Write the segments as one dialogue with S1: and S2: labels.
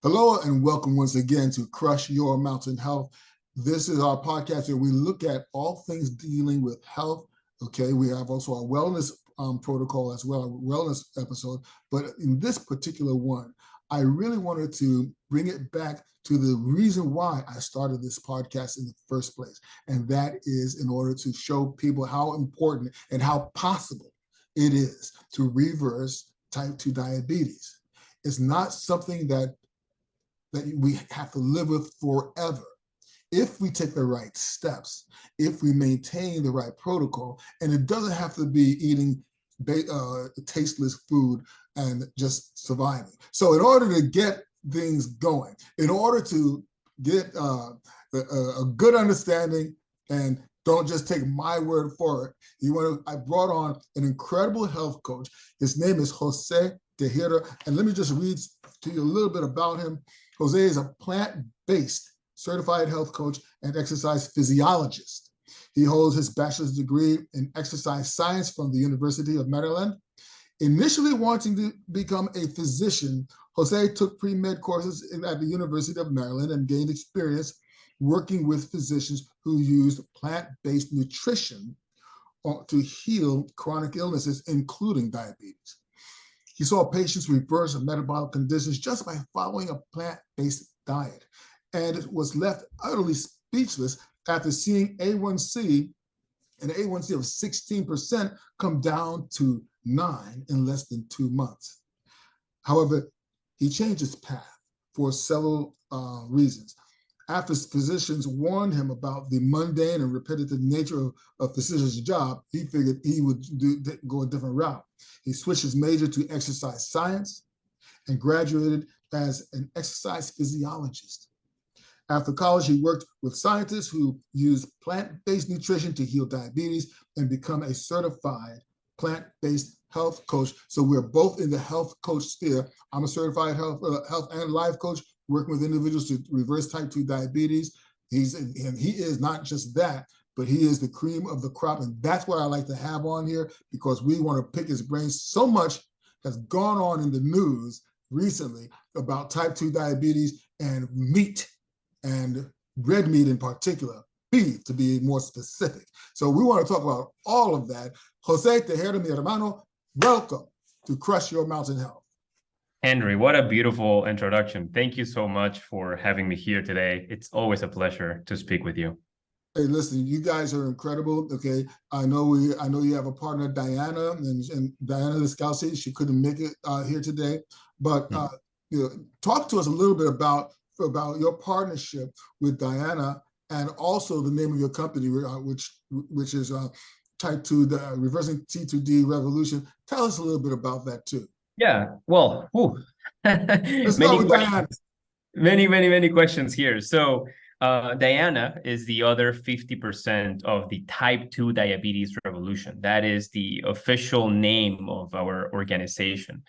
S1: Hello and welcome once again to Crush Your Mountain Health. This is our podcast where we look at all things dealing with health. Okay, we have also our wellness protocol as well, a wellness episode. But in this particular one, I really wanted to bring it back to the reason why I started this podcast in the first place. And that is in order to show people how important and how possible it is to reverse type 2 diabetes. It's not something that we have to live with forever. If we take the right steps, if we maintain the right protocol, and it doesn't have to be eating tasteless food and just surviving. So in order to get things going, in order to get a good understanding, and don't just take my word for it, I brought on an incredible health coach. His name is Jose Tejero, and let me just read to you a little bit about him. Jose is a plant-based certified health coach and exercise physiologist. He holds his bachelor's degree in exercise science from the University of Maryland. Initially wanting to become a physician, Jose took pre-med courses at the University of Maryland and gained experience working with physicians who used plant-based nutrition to heal chronic illnesses, including diabetes. He saw patients reverse metabolic conditions just by following a plant-based diet, and was left utterly speechless after seeing an A1C of 16% come down to 9 in less than 2 months. However, he changed his path for several reasons. After physicians warned him about the mundane and repetitive nature of physician's job, he figured he would go a different route. He switched his major to exercise science and graduated as an exercise physiologist. After college, he worked with scientists who use plant-based nutrition to heal diabetes and become a certified plant-based health coach. So we're both in the health coach sphere. I'm a certified health and life coach, working with individuals to reverse type 2 diabetes. He is not just that, but he is the cream of the crop. And that's what I like to have on here, because we want to pick his brain. So much has gone on in the news recently about type 2 diabetes and meat, and red meat in particular, beef to be more specific. So we want to talk about all of that. Jose Tejero, mi hermano, welcome to Crush Your Mountain Health.
S2: Henry, what a beautiful introduction. Thank you so much for having me here today. It's always a pleasure to speak with you.
S1: Hey, listen, you guys are incredible. Okay, I know you have a partner, Diana, and Diana Descalzi. She couldn't make it here today, but talk to us a little bit about your partnership with Diana, and also the name of your company, which is Type 2, the Reversing T2D Revolution. Tell us a little bit about that too.
S2: Yeah, well, many questions here. So Diana is the other 50% of the Type 2 Diabetes Revolution. That is the official name of our organization.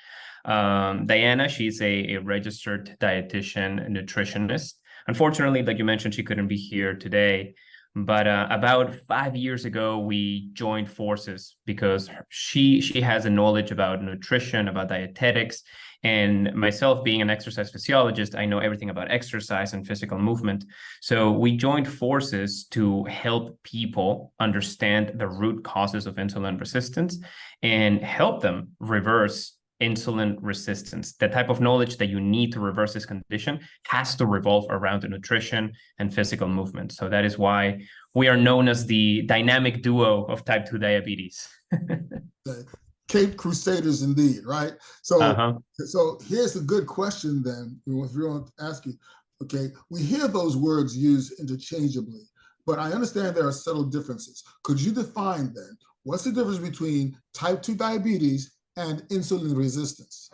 S2: Diana, she's a registered dietitian and nutritionist. Unfortunately, like you mentioned, she couldn't be here today. But about 5 years ago, we joined forces because she has a knowledge about nutrition, about dietetics, and myself being an exercise physiologist, I know everything about exercise and physical movement. So we joined forces to help people understand the root causes of insulin resistance and help them reverse insulin resistance. The type of knowledge that you need to reverse this condition has to revolve around the nutrition and physical movement. So that is why we are known as the dynamic duo of type 2 diabetes.
S1: Cape Crusaders indeed, right? So, so here's a good question then, if you want to ask you, okay, we hear those words used interchangeably, but I understand there are subtle differences. Could you define then, what's the difference between type 2 diabetes and insulin resistance?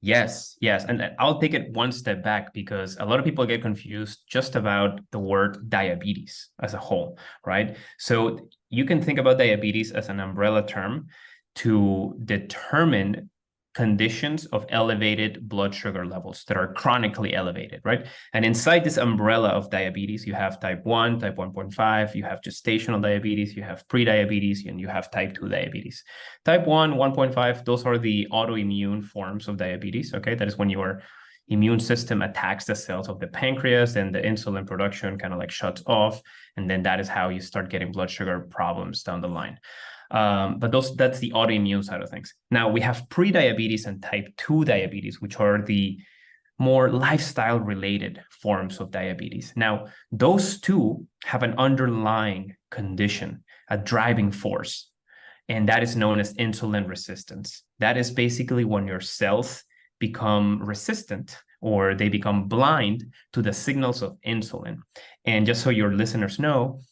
S2: Yes. And I'll take it one step back, because a lot of people get confused just about the word diabetes as a whole, right? So you can think about diabetes as an umbrella term to determine conditions of elevated blood sugar levels that are chronically elevated, right? And inside this umbrella of diabetes, you have type 1, type 1.5, you have gestational diabetes, you have prediabetes, and you have type 2 diabetes. Type 1, 1.5, those are the autoimmune forms of diabetes, okay? That is when you are immune system attacks the cells of the pancreas, and the insulin production kind of like shuts off. And then that is how you start getting blood sugar problems down the line. But that's the autoimmune side of things. Now we have pre-diabetes and type 2 diabetes, which are the more lifestyle related forms of diabetes. Now, those two have an underlying condition, a driving force, and that is known as insulin resistance. That is basically when your cells become resistant or they become blind to the signals of insulin. And just so your listeners know,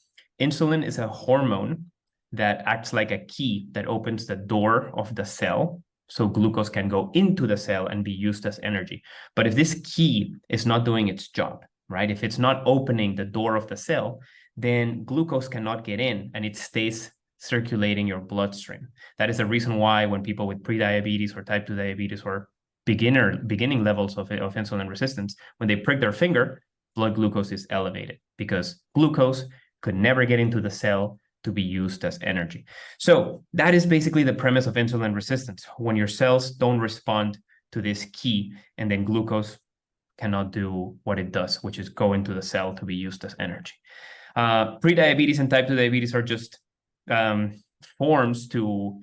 S2: insulin is a hormone that acts like a key that opens the door of the cell so glucose can go into the cell and be used as energy. But if this key is not doing its job, right? If it's not opening the door of the cell, then glucose cannot get in and it stays circulating your bloodstream. That is the reason why when people with pre-diabetes or type 2 diabetes or beginning levels of insulin resistance, when they prick their finger, blood glucose is elevated because glucose could never get into the cell to be used as energy. So that is basically the premise of insulin resistance. When your cells don't respond to this key, and then glucose cannot do what it does, which is go into the cell to be used as energy. Pre-diabetes and type 2 diabetes are just forms to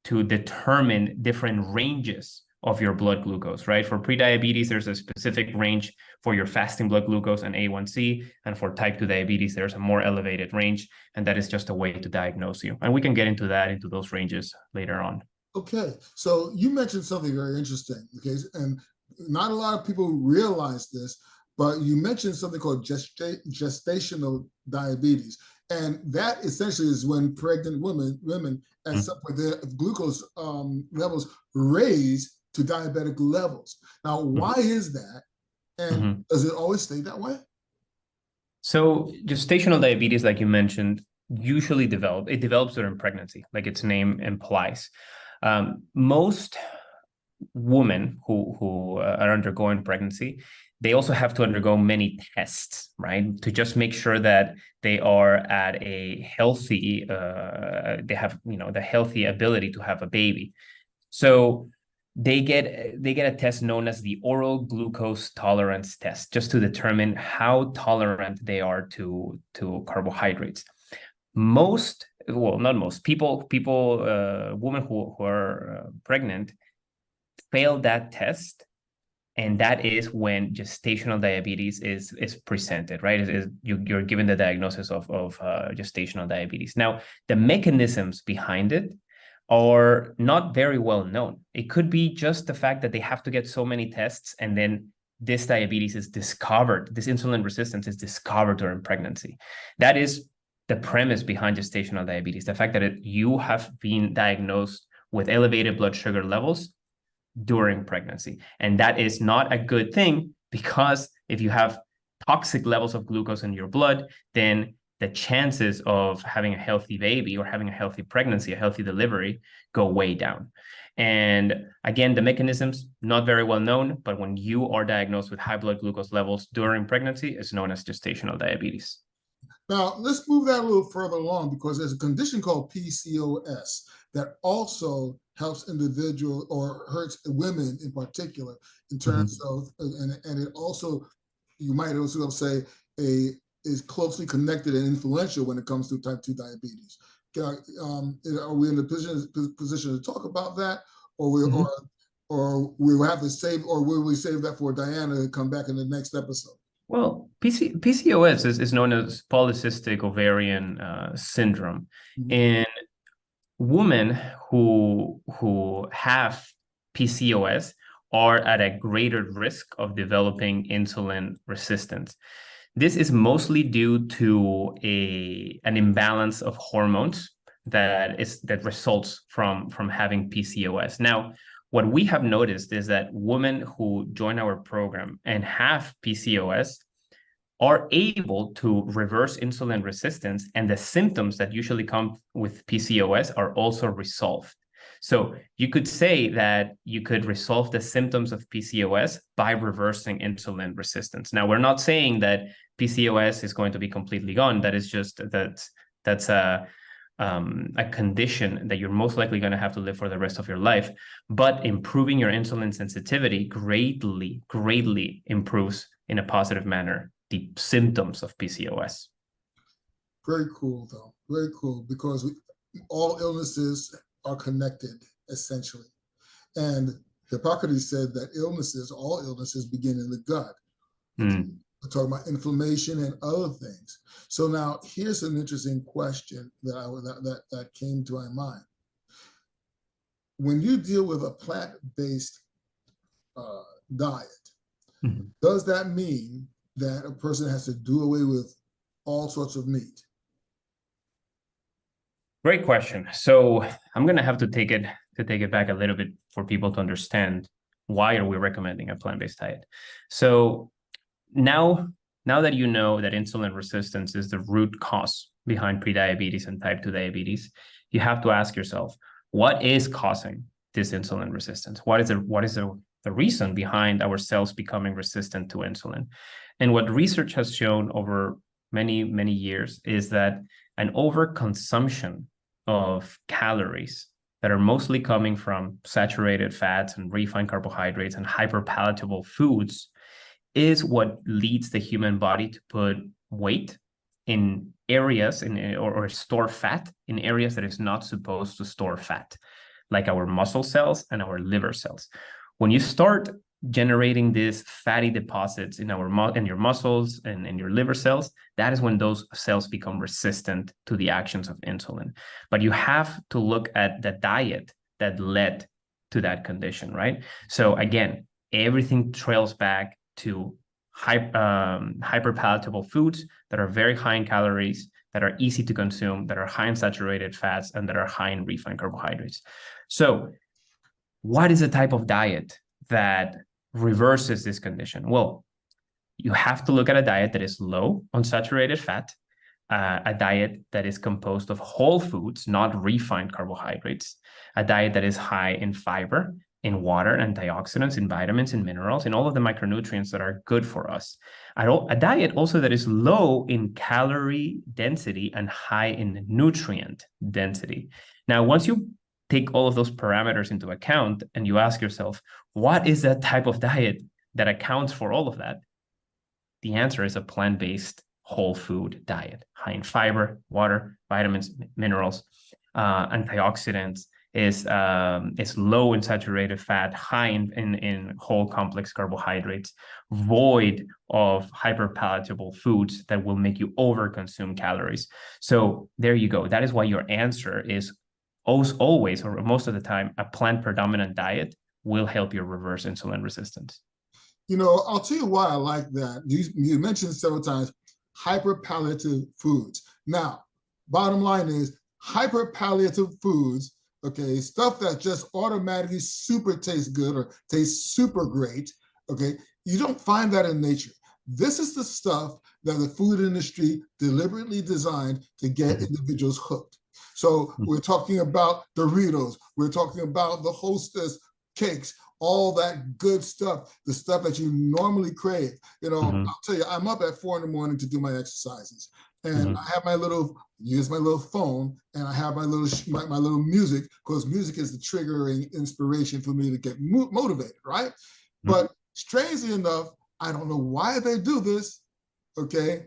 S2: determine different ranges of your blood glucose, right? For pre-diabetes, there's a specific range for your fasting blood glucose and A1C. And for type 2 diabetes, there's a more elevated range. And that is just a way to diagnose you. And we can get into those ranges later on.
S1: Okay. So you mentioned something very interesting. Okay. And not a lot of people realize this, but you mentioned something called gestational diabetes. And that essentially is when pregnant women at some point, their glucose levels raise to diabetic levels. Now, why is that? And does it always stay that way?
S2: So gestational diabetes, like you mentioned, usually develops during pregnancy, like its name implies. Most women who are undergoing pregnancy, they also have to undergo many tests, right? To just make sure that they are at a healthy, they have, the healthy ability to have a baby. So they get a test known as the oral glucose tolerance test, just to determine how tolerant they are to carbohydrates. Not most people, women who are pregnant fail that test, and that is when gestational diabetes is presented, right? You're given the diagnosis of gestational diabetes. Now, the mechanisms behind it are not very well known. It could be just the fact that they have to get so many tests, and then this diabetes is discovered, this insulin resistance is discovered during pregnancy. That is the premise behind gestational diabetes, the fact that you have been diagnosed with elevated blood sugar levels during pregnancy. And that is not a good thing, because if you have toxic levels of glucose in your blood, then the chances of having a healthy baby or having a healthy pregnancy, a healthy delivery, go way down. And again, the mechanisms, not very well known, but when you are diagnosed with high blood glucose levels during pregnancy, it's known as gestational diabetes.
S1: Now, let's move that a little further along, because there's a condition called PCOS that also helps individuals or hurts women in particular in terms of, and it also, you might also say, is closely connected and influential when it comes to type 2 diabetes. Are we in the position to talk about that, or we'll have to save, or will we save that for Diana to come back in the next episode?
S2: Well, PCOS is known as polycystic ovarian syndrome. And women who have PCOS are at a greater risk of developing insulin resistance. This is mostly due to an imbalance of hormones that results from having PCOS. Now, what we have noticed is that women who join our program and have PCOS are able to reverse insulin resistance, and the symptoms that usually come with PCOS are also resolved. So you could say that you could resolve the symptoms of PCOS by reversing insulin resistance. Now, we're not saying that PCOS is going to be completely gone. That is just that's a condition that you're most likely going to have to live for the rest of your life, but improving your insulin sensitivity greatly improves in a positive manner the symptoms of PCOS.
S1: Very cool, though. Very cool, because all illnesses are connected, essentially. And Hippocrates said that all illnesses begin in the gut.
S2: Mm.
S1: We're talking about inflammation and other things. So now here's an interesting question that came to my mind. When you deal with a plant-based diet,
S2: Mm-hmm.
S1: does that mean that a person has to do away with all sorts of meat?
S2: Great question. So I'm going to have to take it back a little bit for people to understand why are we recommending a plant-based diet. So now that you know that insulin resistance is the root cause behind prediabetes and type 2 diabetes, you have to ask yourself, what is causing this insulin resistance? What is the reason behind our cells becoming resistant to insulin? And what research has shown over many, many years is that an overconsumption of calories that are mostly coming from saturated fats and refined carbohydrates and hyperpalatable foods is what leads the human body to put weight in areas or store fat in areas that is not supposed to store fat, like our muscle cells and our liver cells. When you start generating these fatty deposits in your muscles and in your liver cells, that is when those cells become resistant to the actions of insulin. But you have to look at the diet that led to that condition, right? So again, everything trails back to hyperpalatable foods that are very high in calories, that are easy to consume, that are high in saturated fats, and that are high in refined carbohydrates. So what is the type of diet that reverses this condition? Well, you have to look at a diet that is low on saturated fat, a diet that is composed of whole foods, not refined carbohydrates, a diet that is high in fiber, in water, and antioxidants, in vitamins, in minerals, in all of the micronutrients that are good for us. A diet also that is low in calorie density and high in nutrient density. Now, once you take all of those parameters into account and you ask yourself, what is that type of diet that accounts for all of that? The answer is a plant-based whole food diet, high in fiber, water, vitamins, minerals, antioxidants, is low in saturated fat, high in whole complex carbohydrates, void of hyperpalatable foods that will make you overconsume calories. So there you go. That is why your answer is always, or most of the time, a plant predominant diet will help you reverse insulin resistance.
S1: You know, I'll tell you why I like that. You mentioned several times hyperpalative foods. Now, bottom line is hyperpalative foods, okay, stuff that just automatically super tastes good or tastes super great, okay, you don't find that in nature. This is the stuff that the food industry deliberately designed to get individuals hooked. So we're talking about Doritos, we're talking about the Hostess cakes, all that good stuff, the stuff that you normally crave. You know, I'll tell you, I'm up at 4 a.m. to do my exercises, and I have use my little phone, and I have my little music, because music is the triggering inspiration for me to get motivated, right? But strangely enough, I don't know why they do this, okay?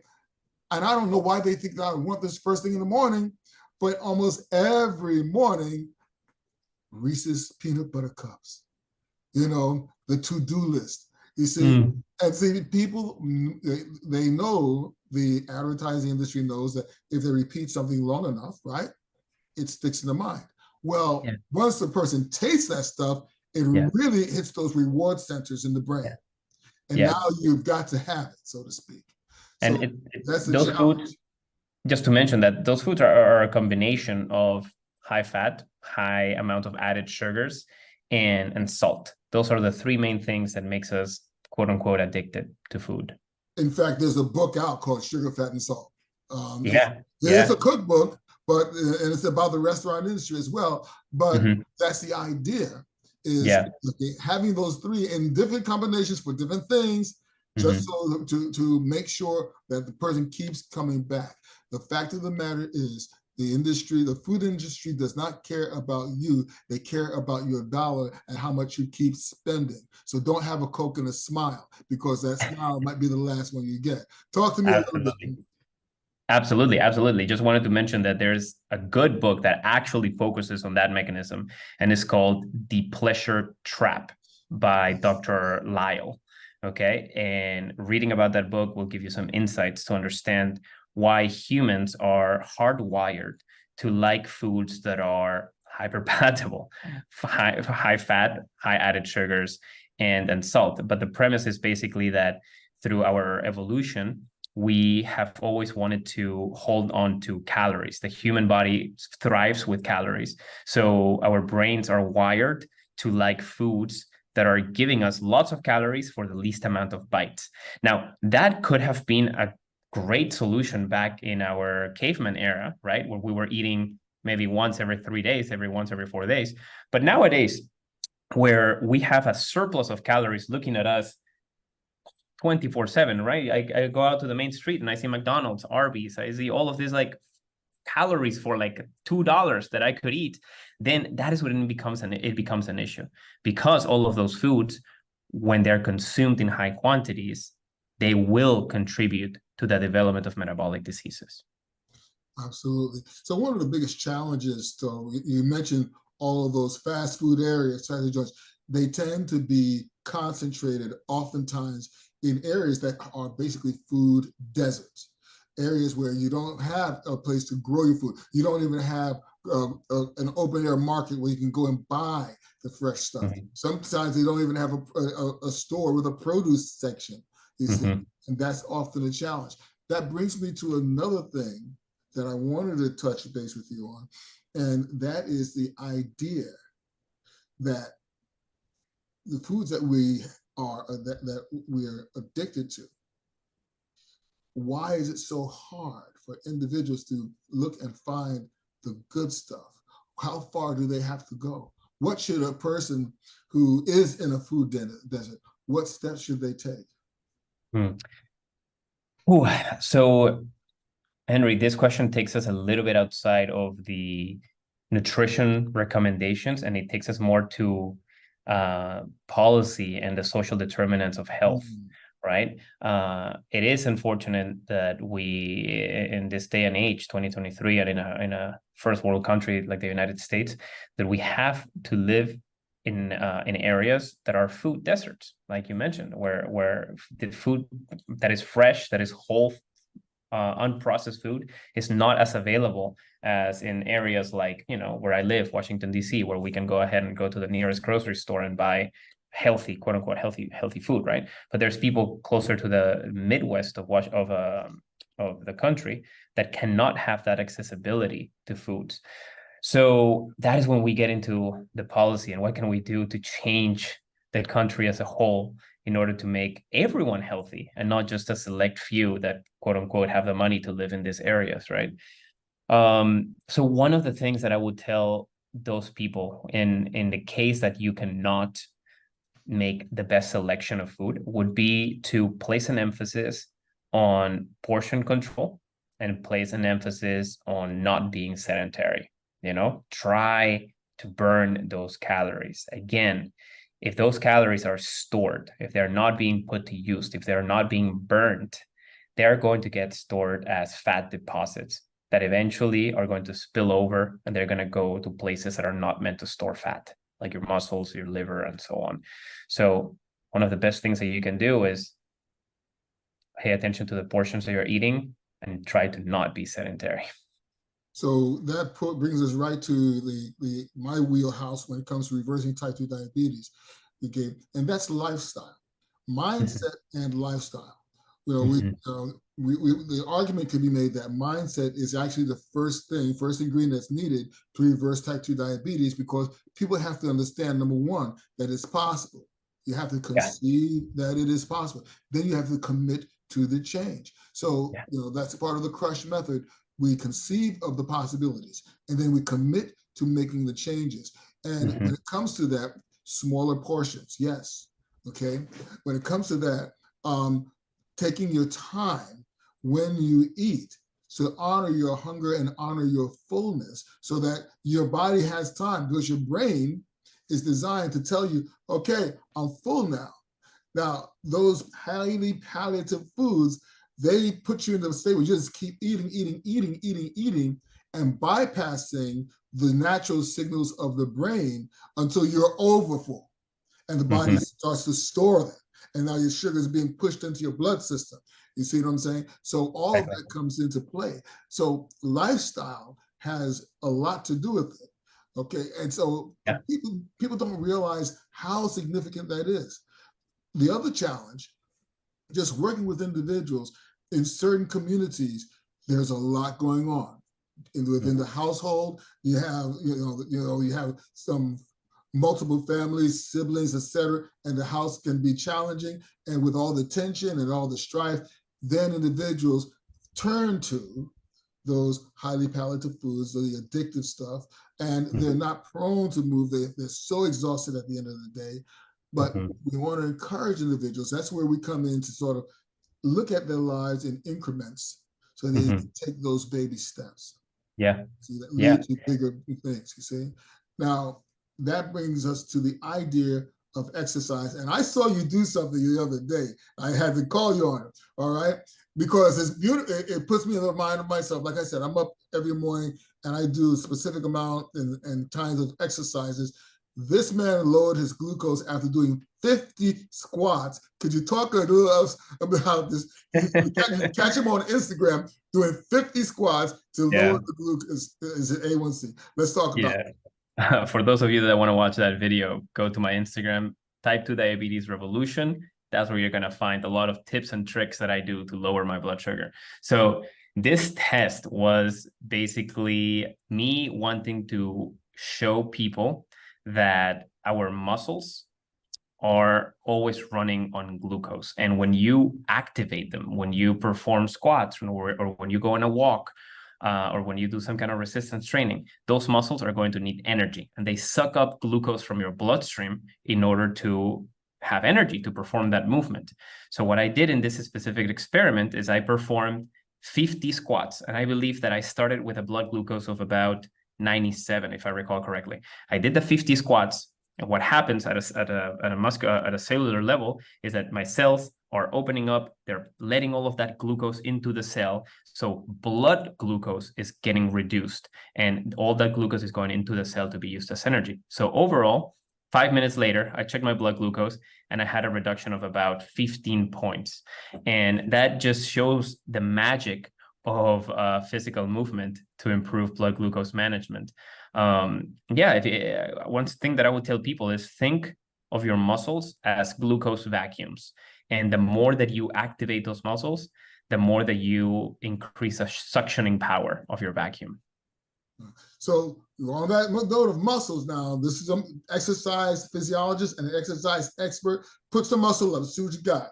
S1: And I don't know why they think that I want this first thing in the morning, but almost every morning, Reese's peanut butter cups, you know, the to-do list. You see, and see, people, they know, the advertising industry knows that if they repeat something long enough, right, it sticks in the mind. Well, once the person tastes that stuff, it really hits those reward centers in the brain. And now you've got to have it, so to speak. So
S2: and
S1: that's the
S2: those
S1: challenge.
S2: foods, just to mention that those foods are a combination of high fat, high amount of added sugars, and salt. Those are the three main things that makes us, quote unquote, addicted to food.
S1: In fact, there's a book out called Sugar, Fat, and Salt.
S2: It's
S1: a cookbook, and it's about the restaurant industry as well. But that's the idea, is having those three in different combinations for different things, just so to make sure that the person keeps coming back. The fact of the matter is, The food industry does not care about you. They care about your dollar and how much you keep spending. So don't have a Coke and a smile, because that smile might be the last one you get. Talk to me a little bit.
S2: Absolutely. Absolutely, absolutely. Just wanted to mention that there's a good book that actually focuses on that mechanism, and it's called The Pleasure Trap by Dr. Lyle. Okay. And reading about that book will give you some insights to understand why humans are hardwired to like foods that are hyperpalatable, high fat, high added sugars, and salt. But the premise is basically that through our evolution, we have always wanted to hold on to calories. The human body thrives with calories. So our brains are wired to like foods that are giving us lots of calories for the least amount of bites. Now, that could have been a great solution back in our caveman era, right? Where we were eating maybe once every 3 days, once every 4 days. But nowadays, where we have a surplus of calories looking at us 24/7, right? I go out to the main street and I see McDonald's, Arby's, I see all of these like calories for like $2 that I could eat. Then that is when it becomes an issue, because all of those foods, when they're consumed in high quantities, they will contribute to the development of metabolic diseases.
S1: Absolutely. So one of the biggest challenges, so you mentioned all of those fast food areas, fast food joints, they tend to be concentrated oftentimes in areas that are basically food deserts, areas where you don't have a place to grow your food. You don't even have an open air market where you can go and buy the fresh stuff. Mm-hmm. Sometimes they don't even have a store with a produce section, you see, mm-hmm. And that's often a challenge. That brings me to another thing that I wanted to touch base with you on, and that is the idea that the foods that we are addicted to, why is it so hard for individuals to look and find the good stuff? How far do they have to go? What should a person who is in a food desert, what steps should they take?
S2: Ooh, so Henry, this question takes us a little bit outside of the nutrition recommendations, and it takes us more to policy and the social determinants of health, right? It is unfortunate that we, in this day and age, 2023, and in a first world country like the United States, that we have to live in areas that are food deserts, like you mentioned, where the food that is fresh, that is whole, unprocessed food is not as available as in areas like, where I live, Washington, D.C., where we can go ahead and go to the nearest grocery store and buy healthy, quote unquote, healthy food, right? But there's people closer to the Midwest of the country that cannot have that accessibility to foods. So that is when we get into the policy and what can we do to change the country as a whole in order to make everyone healthy and not just a select few that, quote unquote, have the money to live in these areas, right? So one of the things that I would tell those people in the case that you cannot make the best selection of food would be to place an emphasis on portion control and place an emphasis on not being sedentary. Try to burn those calories. Again, if those calories are stored, if they're not being put to use, if they're not being burned, they're going to get stored as fat deposits that eventually are going to spill over, and they're going to go to places that are not meant to store fat, like your muscles, your liver, and so on. So one of the best things that you can do is pay attention to the portions that you're eating and try to not be sedentary.
S1: So that brings us right to my wheelhouse when it comes to reversing type 2 diabetes. Okay, and that's lifestyle, mindset, and lifestyle. The argument could be made that mindset is actually the first ingredient that's needed to reverse type 2 diabetes, because people have to understand, number one, that it's possible. You have to conceive that it is possible. Then you have to commit to the change. So that's part of the crush method. We conceive of the possibilities, and then we commit to making the changes. And when it comes to that, smaller portions, yes. Okay. When it comes to that, taking your time when you eat. to honor your hunger and honor your fullness so that your body has time, because your brain is designed to tell you, okay, I'm full now. Now, those highly palliative foods, they put you in the state where you just keep eating, and bypassing the natural signals of the brain until you're overfull. And the body starts to store them. And now your sugar is being pushed into your blood system. You see what I'm saying? So all of that comes into play. So lifestyle has a lot to do with it. Okay. And so people don't realize how significant that is. The other challenge, just working with individuals in certain communities, there's a lot going on. Within the household, you have some multiple families, siblings, etc., and the house can be challenging. And with all the tension and all the strife, then individuals turn to those highly palliative foods or the addictive stuff, and they're not prone to move. They're so exhausted at the end of the day. But we want to encourage individuals. That's where we come in to sort of look at their lives in increments so they can take those baby steps. So that lead to bigger things, you see. Now, that brings us to the idea of exercise. And I saw you do something the other day. I had to call you on it, all right? Because it's beautiful. It puts me in the mind of myself. Like I said, I'm up every morning and I do a specific amount and times of exercises. This man lowered his glucose after doing 50 squats. Could you talk a little else about this? You catch him on Instagram doing 50 squats to lower the glucose, is it A1C? Let's talk about it.
S2: For those of you that want to watch that video, go to my Instagram, Type 2 Diabetes Revolution. That's where you're going to find a lot of tips and tricks that I do to lower my blood sugar. So this test was basically me wanting to show people that our muscles are always running on glucose. And when you activate them, when you perform squats or when you go on a walk, or when you do some kind of resistance training, those muscles are going to need energy, and they suck up glucose from your bloodstream in order to have energy to perform that movement. So what I did in this specific experiment is I performed 50 squats, and I believe that I started with a blood glucose of about 97, if I recall correctly. I did the 50 squats, and what happens at a cellular level is that my cells are opening up, they're letting all of that glucose into the cell. So blood glucose is getting reduced, and all that glucose is going into the cell to be used as energy. So overall, 5 minutes later, I checked my blood glucose and I had a reduction of about 15 points. And that just shows the magic of physical movement to improve blood glucose management. One thing that I would tell people is think of your muscles as glucose vacuums. And the more that you activate those muscles, the more that you increase the suctioning power of your vacuum.
S1: So on that note of muscles now, this is an exercise physiologist and an exercise expert. Put some muscle up, see what you got.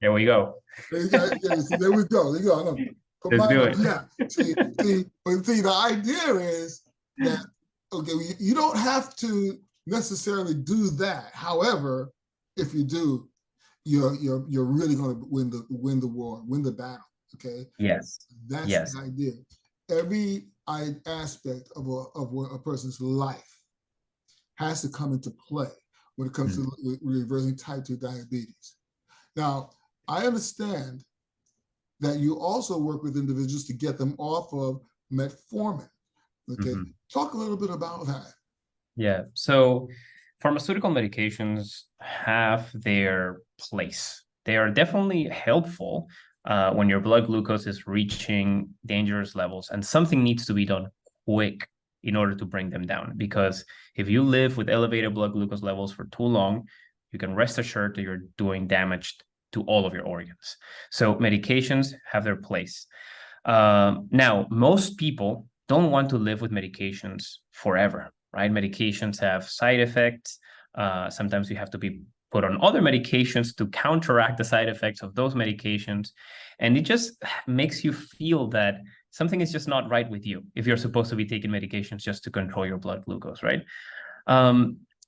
S2: There we go.
S1: There we go. There we go.
S2: Let's do it.
S1: Yeah. See, the idea is that, okay, you don't have to necessarily do that. However, if you do, you're really going to win the war, win the battle. Okay.
S2: Yes.
S1: That's the idea. Every aspect of a person's life has to come into play when it comes to reversing type 2 diabetes. Now, I understand that you also work with individuals to get them off of metformin. Okay, talk a little bit about that.
S2: Yeah, so pharmaceutical medications have their place. They are definitely helpful when your blood glucose is reaching dangerous levels, and something needs to be done quick in order to bring them down. Because if you live with elevated blood glucose levels for too long, you can rest assured that you're doing damage to all of your organs. So medications have their place. Now, most people don't want to live with medications forever, right? Medications have side effects. Sometimes you have to be put on other medications to counteract the side effects of those medications. And it just makes you feel that something is just not right with you if you're supposed to be taking medications just to control your blood glucose, right?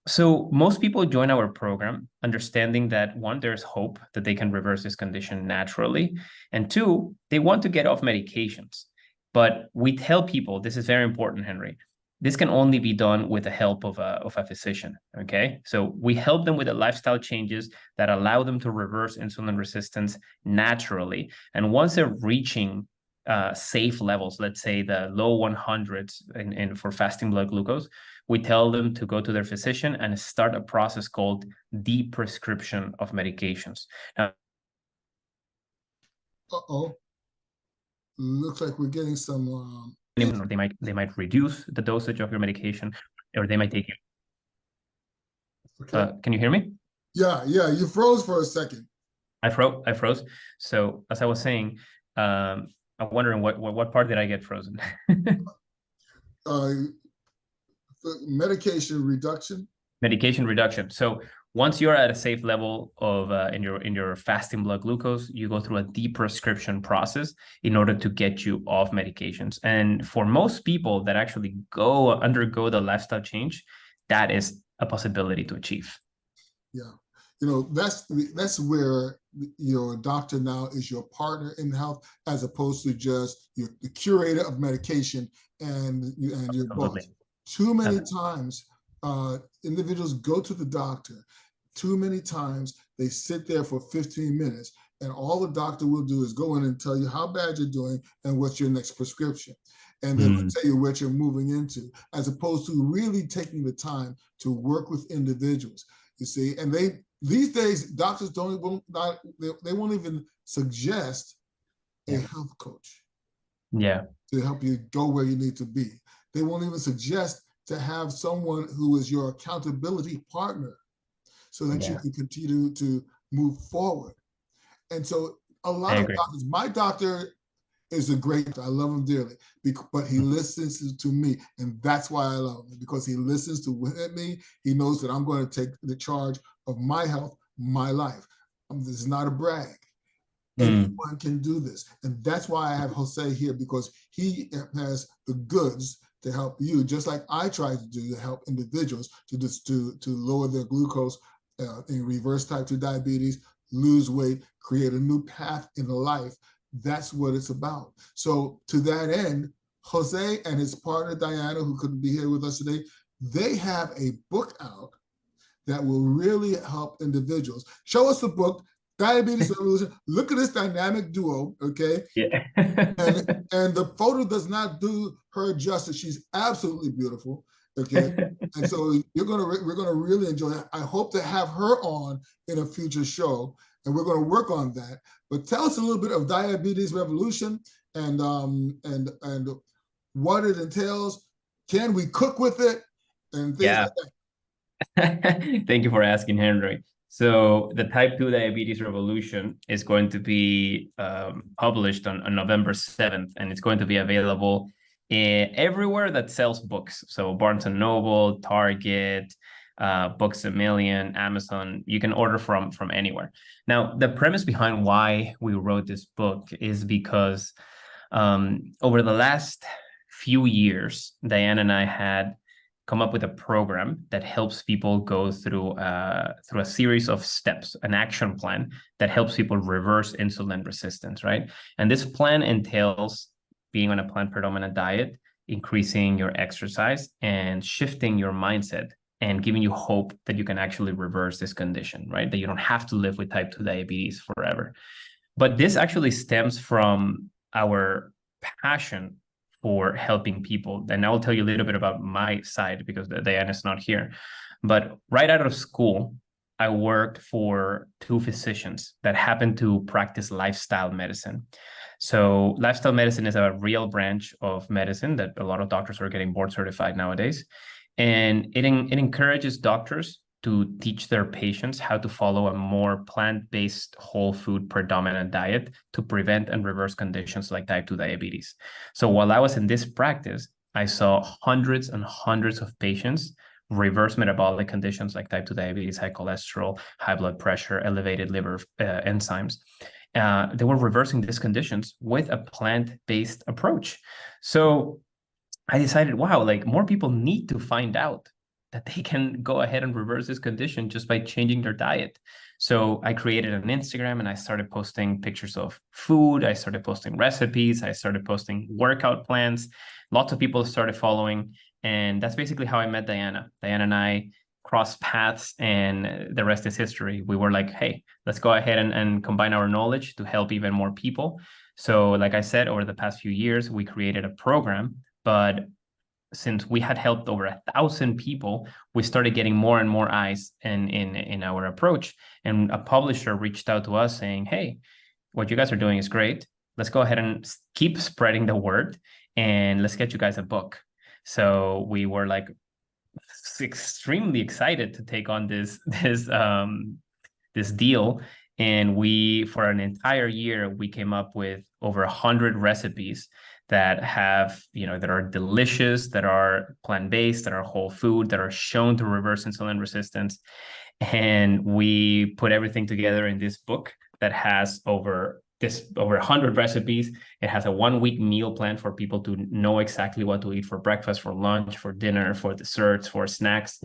S2: So most people join our program understanding that one, there's hope that they can reverse this condition naturally, and two, they want to get off medications. But we tell people, this is very important, Henry, this can only be done with the help of a physician, okay? So we help them with the lifestyle changes that allow them to reverse insulin resistance naturally. And once they're reaching safe levels, let's say the low 100s for fasting blood glucose, we tell them to go to their physician and start a process called de-prescription of medications. Now,
S1: Uh-oh. Looks like we're getting some
S2: they might reduce the dosage of your medication, or they might take you.
S1: okay.
S2: Can you hear me?
S1: Yeah, you froze for a second.
S2: I froze. So as I was saying, I'm wondering what part did I get frozen?
S1: Uh, medication reduction.
S2: Medication reduction. So once you're at a safe level of in your fasting blood glucose, you go through a de-prescription process in order to get you off medications. And for most people that actually undergo the lifestyle change, that is a possibility to achieve.
S1: Yeah, that's where your doctor now is your partner in health, as opposed to just the curator of medication and your boss. Too many times, individuals go to the doctor. Too many times they sit there for 15 minutes, and all the doctor will do is go in and tell you how bad you're doing and what's your next prescription. And then tell you what you're moving into, as opposed to really taking the time to work with individuals. You see, and these days doctors they won't even suggest a health coach.
S2: Yeah.
S1: To help you go where you need to be. They won't even suggest to have someone who is your accountability partner, so that you can continue to move forward. And so a lot of doctors, my doctor is a great, I love him dearly, but he listens to me. And that's why I love him, because he listens to me. He knows that I'm going to take the charge of my health, my life. This is not a brag. Anyone can do this. And that's why I have Jose here, because he has the goods to help you, just like I try to do, to help individuals to lower their glucose, and reverse type 2 diabetes, lose weight, create a new path in life. That's what it's about. So to that end, Jose and his partner, Diana, who couldn't be here with us today, they have a book out that will really help individuals. Show us the book, Diabetes Revolution. Look at this dynamic duo, okay?
S2: Yeah.
S1: and the photo does not do her justice. She's absolutely beautiful, okay? And so we're gonna really enjoy it. I hope to have her on in a future show, and we're gonna work on that. But tell us a little bit of Diabetes Revolution and what it entails. Can we cook with it and things like
S2: that? Thank you for asking, Henry. So the type 2 diabetes revolution is going to be published on November 7th, and it's going to be available everywhere that sells books. So Barnes and Noble, Target, Books A Million, Amazon. You can order from anywhere. Now, the premise behind why we wrote this book is because over the last few years, Diane and I had come up with a program that helps people go through a series of steps, an action plan that helps people reverse insulin resistance, right? And this plan entails being on a plant-predominant diet, increasing your exercise, and shifting your mindset, and giving you hope that you can actually reverse this condition, right? That you don't have to live with type 2 diabetes forever. But this actually stems from our passion for helping people. And I'll tell you a little bit about my side, because Diana's not here. But right out of school, I worked for two physicians that happened to practice lifestyle medicine. So lifestyle medicine is a real branch of medicine that a lot of doctors are getting board certified nowadays. And it encourages doctors to teach their patients how to follow a more plant-based, whole food predominant diet to prevent and reverse conditions like type 2 diabetes. So while I was in this practice, I saw hundreds and hundreds of patients reverse metabolic conditions like type 2 diabetes, high cholesterol, high blood pressure, elevated liver enzymes. They were reversing these conditions with a plant-based approach. So I decided, wow, like more people need to find out that they can go ahead and reverse this condition just by changing their diet. So I created an Instagram and I started posting pictures of food. I started posting recipes. I started posting workout plans. Lots of people started following. And that's basically how I met Diana. Diana and I crossed paths, and the rest is history. We were like, hey, let's go ahead and combine our knowledge to help even more people. So like I said, over the past few years, we created a program, but since we had helped over 1,000 people, we started getting more and more eyes in our approach. And a publisher reached out to us saying, hey, what you guys are doing is great. Let's go ahead and keep spreading the word, and let's get you guys a book. So we were like extremely excited to take on this deal. And we, for an entire year, we came up with over 100 recipes that have, that are delicious, that are plant-based, that are whole food, that are shown to reverse insulin resistance. And we put everything together in this book that has over 100 recipes. It has a 1-week meal plan for people to know exactly what to eat for breakfast, for lunch, for dinner, for desserts, for snacks.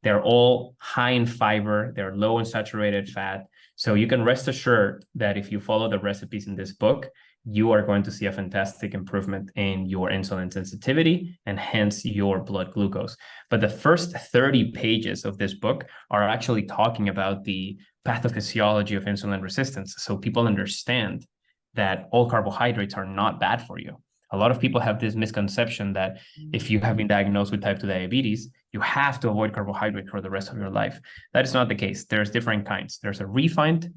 S2: They're all high in fiber. They're low in saturated fat. So you can rest assured that if you follow the recipes in this book, you are going to see a fantastic improvement in your insulin sensitivity and hence your blood glucose. But the first 30 pages of this book are actually talking about the pathophysiology of insulin resistance. So people understand that all carbohydrates are not bad for you. A lot of people have this misconception that if you have been diagnosed with type 2 diabetes, you have to avoid carbohydrates for the rest of your life. That is not the case. There's different kinds. There's a refined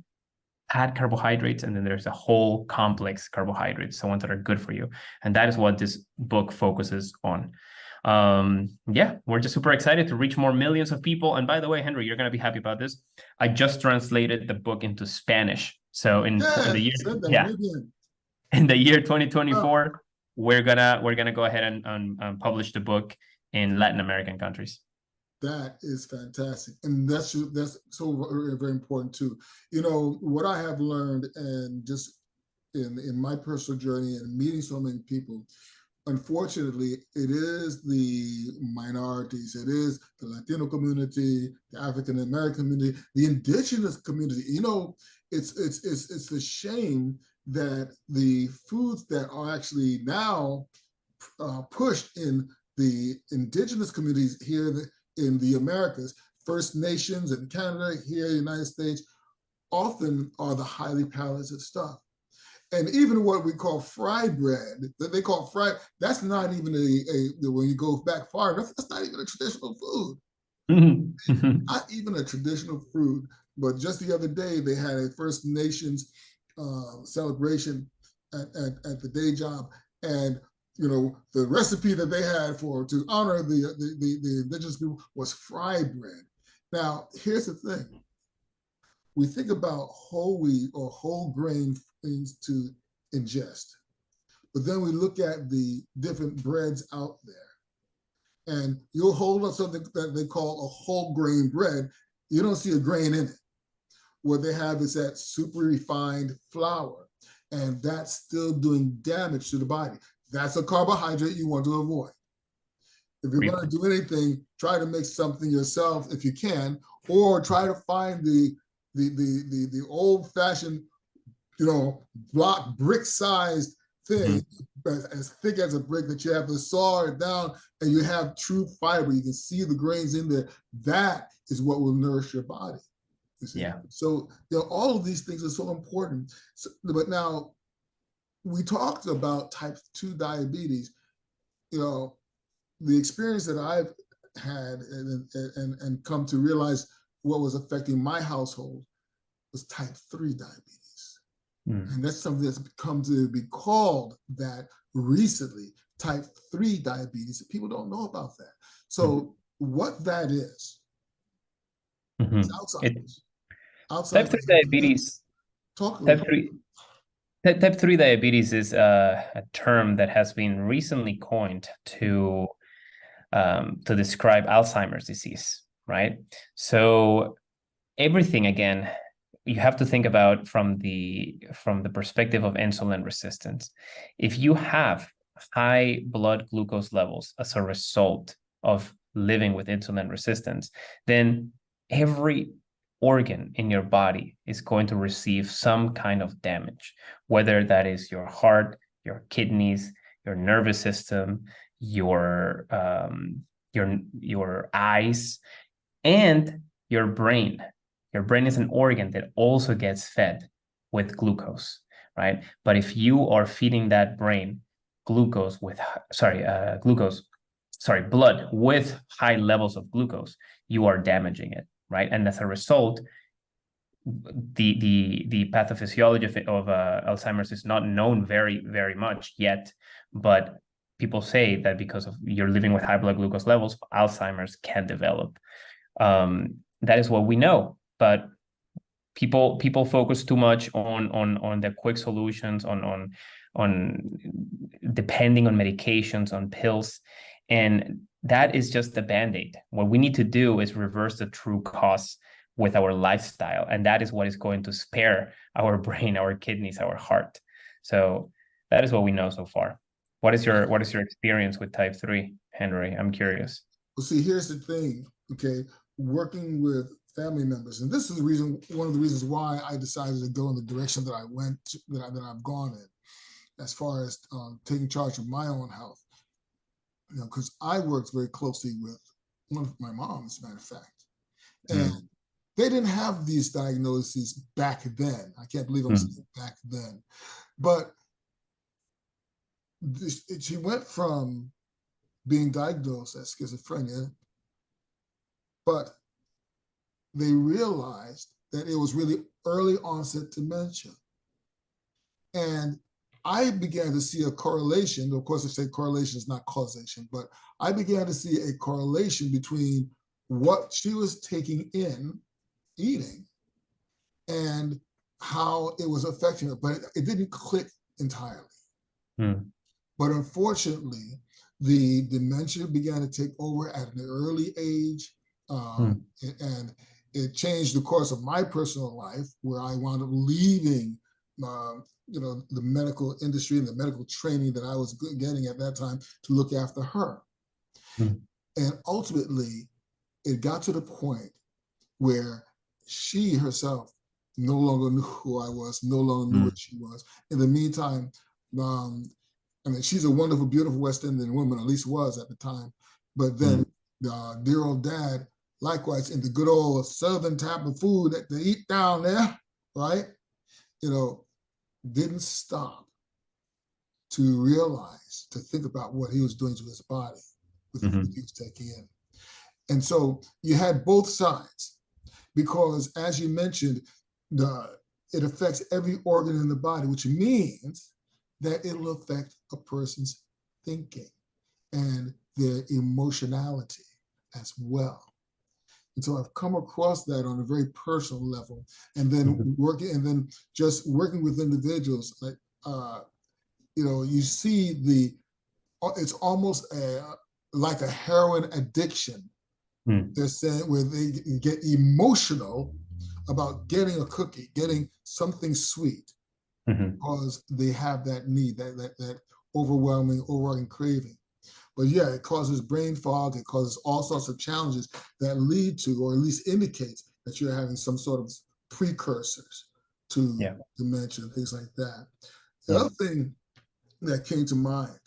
S2: add carbohydrates, and then there's a whole complex carbohydrates, the ones that are good for you. And that is what this book focuses on. Yeah, we're just super excited to reach more millions of people. And by the way, Henry, you're going to be happy about this. I just translated the book into Spanish. So in the year 2024, we're gonna go ahead and publish the book in Latin American countries.
S1: That is fantastic. And that's so very, very important too. What I have learned, and just in my personal journey and meeting so many people, unfortunately, it is the minorities, it is the Latino community, the African American community, the indigenous community. It's a shame that the foods that are actually now pushed in the indigenous communities here in the Americas, First Nations in Canada, here in the United States, often are the highly palatable stuff. And even what we call fried bread, that they call fried, that's not even when you go back far enough, that's not even a traditional food. Not even a traditional food. But just the other day, they had a First Nations celebration at the day job. And the recipe that they had to honor the indigenous people was fried bread. Now, here's the thing. We think about whole wheat or whole grain things to ingest, but then we look at the different breads out there, and you'll hold up something that they call a whole grain bread. You don't see a grain in it. What they have is that super refined flour, and that's still doing damage to the body. That's a carbohydrate you want to avoid. If you're going to do anything, try to make something yourself if you can, or try to find the old-fashioned, block brick-sized thing, as thick as a brick, that you have to saw it down and you have true fiber. You can see the grains in there. That is what will nourish your body. You see? Yeah. So all of these things are so important. But now, we talked about type 2 diabetes. The experience that I've had and come to realize what was affecting my household was type 3 diabetes. And that's something that's come to be called that recently, type 3 diabetes. People don't know about that. So what that is, it's Alzheimer's.
S2: Type 3 diabetes. Type 3 diabetes is a term that has been recently coined to describe Alzheimer's disease, right? So everything, again, you have to think about from the perspective of insulin resistance. If you have high blood glucose levels as a result of living with insulin resistance, then every organ in your body is going to receive some kind of damage, whether that is your heart, your kidneys, your nervous system, your eyes, and your brain. Your brain is an organ that also gets fed with glucose, right? But if you are feeding that brain glucose with, blood with high levels of glucose, you are damaging it, right? And as a result, the pathophysiology of Alzheimer's is not known very much yet, but people say that because of you're living with high blood glucose levels, Alzheimer's can develop. That is what we know, but people focus too much on the quick solutions, on depending on medications, on pills, and that is just the band-aid. What we need to do is reverse the true cause with our lifestyle, and that is what is going to spare our brain, our kidneys, our heart. So that is what we know so far. What is your experience with type 3, Henry? I'm curious.
S1: Well, see, here's the thing, okay? Working with family members, and this is one of the reasons why I decided to go in the direction that I went, that I've gone in, as far as taking charge of my own health. You know, because I worked very closely with one of my moms, as a matter of fact, and they didn't have these diagnoses back then. I can't believe I'm saying back then, but she went from being diagnosed as schizophrenia, but they realized that it was really early onset dementia. And I began to see a correlation. Of course, I say correlation is not causation, but I began to see a correlation between what she was taking in, eating, and how it was affecting her. But it didn't click entirely. But unfortunately, the dementia began to take over at an early age, and it changed the course of my personal life, where I wound up leaving the medical industry and the medical training that I was getting at that time to look after her. And ultimately, it got to the point where she herself no longer knew who I was, no longer knew what she was. In the meantime, I mean, she's a wonderful, beautiful West Indian woman, at least was at the time. But then dear old dad, likewise, in the good old Southern type of food that they eat down there, right? Didn't stop to realize, to think about what he was doing to his body with the food he was taking in. And so you had both sides, because as you mentioned, it affects every organ in the body, which means that it will affect a person's thinking and their emotionality as well. And so I've come across that on a very personal level, and then just working with individuals, like you see it's almost like a heroin addiction. They're saying, where they get emotional about getting a cookie, getting something sweet, because they have that need, that overwhelming craving. But yeah, it causes brain fog. It causes all sorts of challenges that lead to, or at least indicates, that you're having some sort of precursors to dementia and things like that. The other thing that came to mind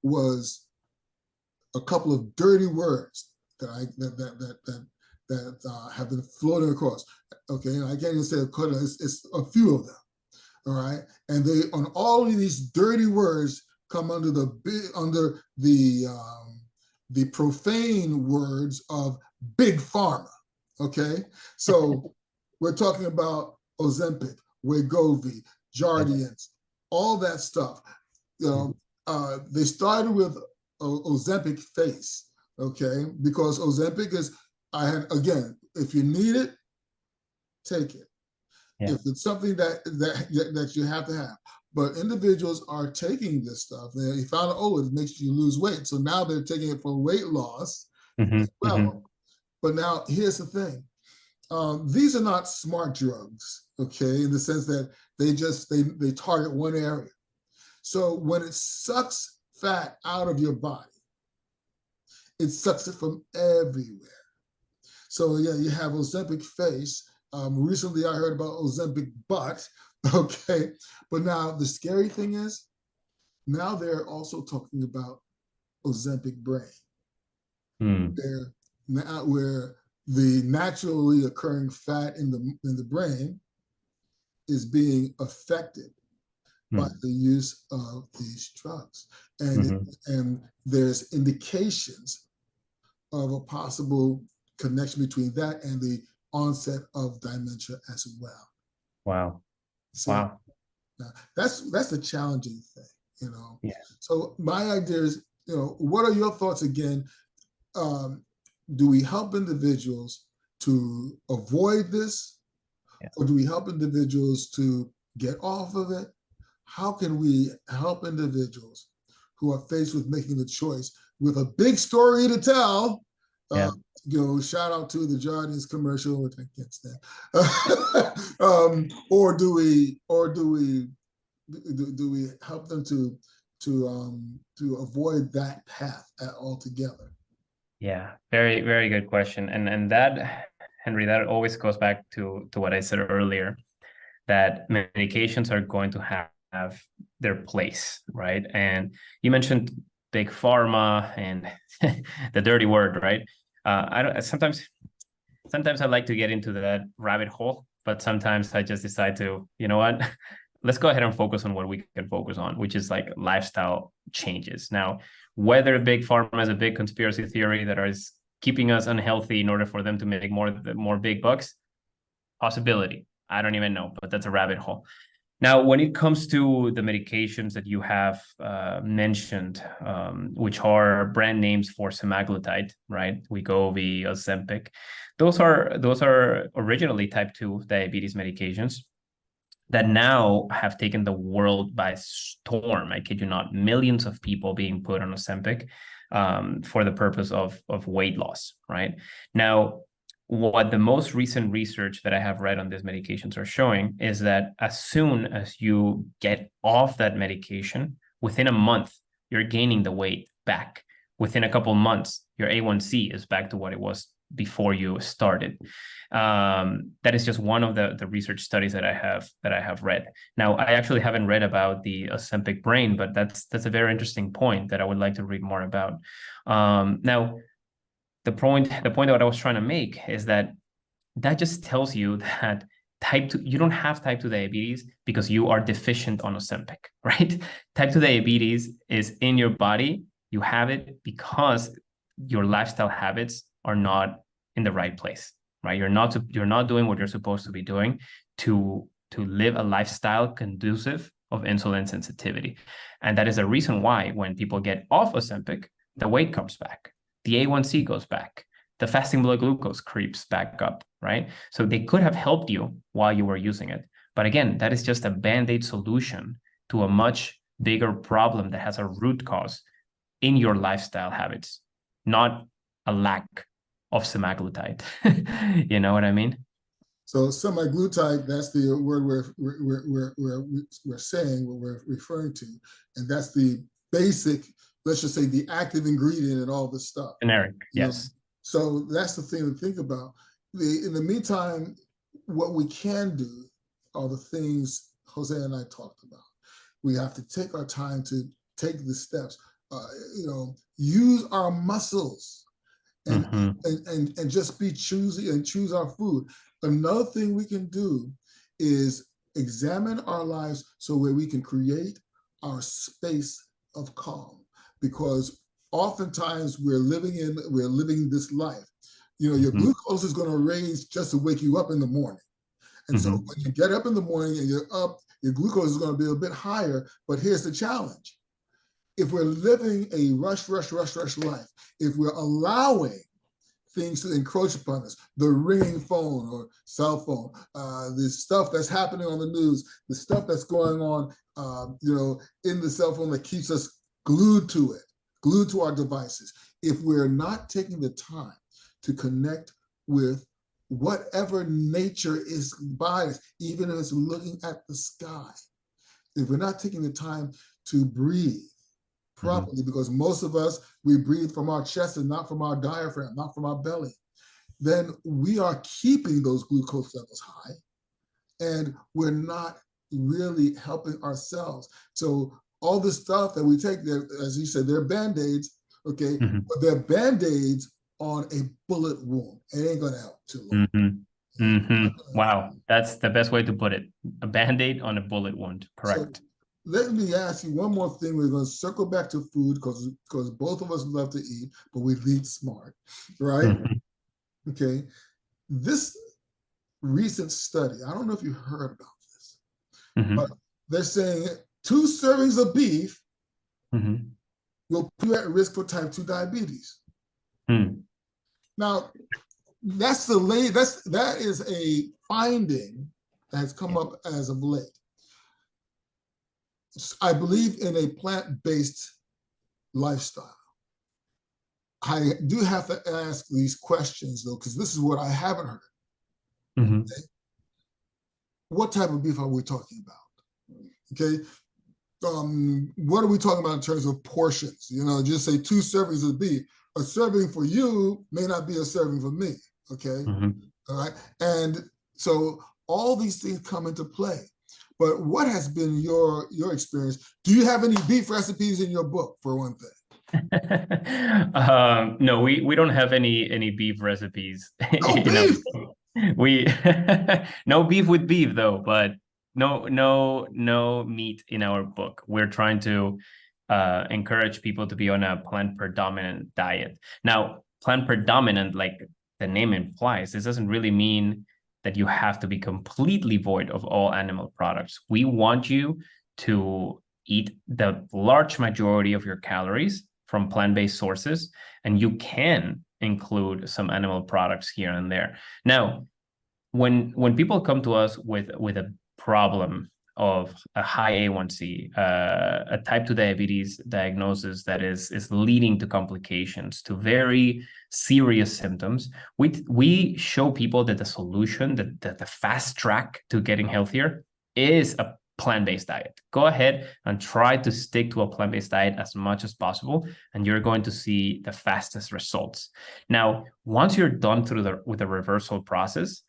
S1: was a couple of dirty words that have been floating across. Okay, and I can't even say it's a few of them. All right, and they, on all of these dirty words, come under the profane words of big pharma. Okay, so we're talking about Ozempic, Wegovy, Jardiance, all that stuff. They started with Ozempic face, okay, because Ozempic is, if you need it, take it. If it's something that you have to have. But individuals are taking this stuff. They found out, it makes you lose weight. So now they're taking it for weight loss as well. But now here's the thing. These are not smart drugs, okay, in the sense that they target one area. So when it sucks fat out of your body, it sucks it from everywhere. So yeah, you have Ozempic face. Recently, I heard about Ozempic butt. Okay, but now the scary thing is, now they're also talking about Ozempic brain, where the naturally occurring fat in the brain is being affected by the use of these drugs, and there's indications of a possible connection between that and the onset of dementia as well.
S2: Wow.
S1: So
S2: wow.
S1: That's a challenging thing, you know.
S2: Yeah.
S1: So my idea is, you know, what are your thoughts again? Do we help individuals to avoid this, or do we help individuals to get off of it? How can we help individuals who are faced with making the choice with a big story to tell?
S2: Yeah.
S1: You know, shout out to the Jardins commercial, which I can't stand. Or do we help them to avoid that path altogether?
S2: Yeah, very, very good question. And that, Henry, that always goes back to what I said earlier, that medications are going to have their place, right? And you mentioned big pharma and the dirty word, right? I don't sometimes I like to get into that rabbit hole, but sometimes I just decide to, you know what? Let's go ahead and focus on what we can focus on, which is like lifestyle changes. Now, whether big pharma is a big conspiracy theory that is keeping us unhealthy in order for them to make more big bucks, possibility. I don't even know, but that's a rabbit hole. Now, when it comes to the medications that you have mentioned, which are brand names for semaglutide, right? Wegovy, Ozempic, those are originally type 2 diabetes medications that now have taken the world by storm. I kid you not, millions of people being put on Ozempic for the purpose of weight loss, right? Now, what the most recent research that I have read on these medications are showing is that as soon as you get off that medication, within a month, you're gaining the weight back. Within a couple of months, your A1C is back to what it was before you started. That is just one of the research studies that I have read. Now, I actually haven't read about the Ozempic brain, but that's a very interesting point that I would like to read more about. Now, the point that I was trying to make is that just tells you that type 2, you don't have type 2 diabetes because you are deficient on Ozempic, right? Type 2 diabetes is in your body. You have it because your lifestyle habits are not in the right place, right? You're not doing what you're supposed to be doing to live a lifestyle conducive of insulin sensitivity. And that is the reason why when people get off Ozempic, the weight comes back. The A1C goes back. The fasting blood glucose creeps back up, right? So they could have helped you while you were using it. But again, that is just a Band-Aid solution to a much bigger problem that has a root cause in your lifestyle habits, not a lack of semaglutide. You know what I mean?
S1: So semaglutide, that's the word we're saying, what we're referring to, and that's the basic, let's just say the active ingredient in all this stuff.
S2: Generic, yes.
S1: So that's the thing to think about. In the meantime, what we can do are the things Jose and I talked about. We have to take our time to take the steps, use our muscles and just be choosy and choose our food. Another thing we can do is examine our lives so where we can create our space of calm, because oftentimes we're living this life. You know, your glucose is going to raise just to wake you up in the morning. And so when you get up in the morning and you're up, your glucose is going to be a bit higher. But here's the challenge. If we're living a rush life, if we're allowing things to encroach upon us, the ringing phone or cell phone, the stuff that's happening on the news, the stuff that's going on, in the cell phone that keeps us glued to it, glued to our devices. If we're not taking the time to connect with whatever nature is by us, even if it's looking at the sky, if we're not taking the time to breathe, properly, because most of us, we breathe from our chest and not from our diaphragm, not from our belly, then we are keeping those glucose levels high, and we're not really helping ourselves. So all the stuff that we take, as you said, they're Band-Aids, okay, but they're Band-Aids on a bullet wound. It ain't gonna help too long.
S2: Wow, that's the best way to put it. A Band-Aid on a bullet wound, correct.
S1: So let me ask you one more thing. We're going to circle back to food because both of us love to eat, but we eat smart, right? Okay. This recent study, I don't know if you heard about this, but they're saying 2 servings of beef will put you at risk for type 2 diabetes. Now, that is a finding that has come up as of late. I believe in a plant-based lifestyle. I do have to ask these questions though, because this is what I haven't heard. Okay? What type of beef are we talking about? Okay. What are we talking about in terms of portions? You know, just say 2 servings of beef. A serving for you may not be a serving for me. Okay. All right. And so all these things come into play. But what has been your experience? Do you have any beef recipes in your book, for one thing?
S2: No, we don't have any beef recipes.
S1: No beef.
S2: We no beef with beef though, but no meat in our book. We're trying to encourage people to be on a plant predominant diet. Now, plant predominant, like the name implies, this doesn't really mean that you have to be completely void of all animal products. We want you to eat the large majority of your calories from plant-based sources, and you can include some animal products here and there. Now, when people come to us with a problem of a high A1C, a type 2 diabetes diagnosis that is leading to complications, to very serious symptoms, we show people that the solution, that the fast track to getting healthier is a plant-based diet. Go ahead and try to stick to a plant-based diet as much as possible, and you're going to see the fastest results. Now, once you're done with the reversal process,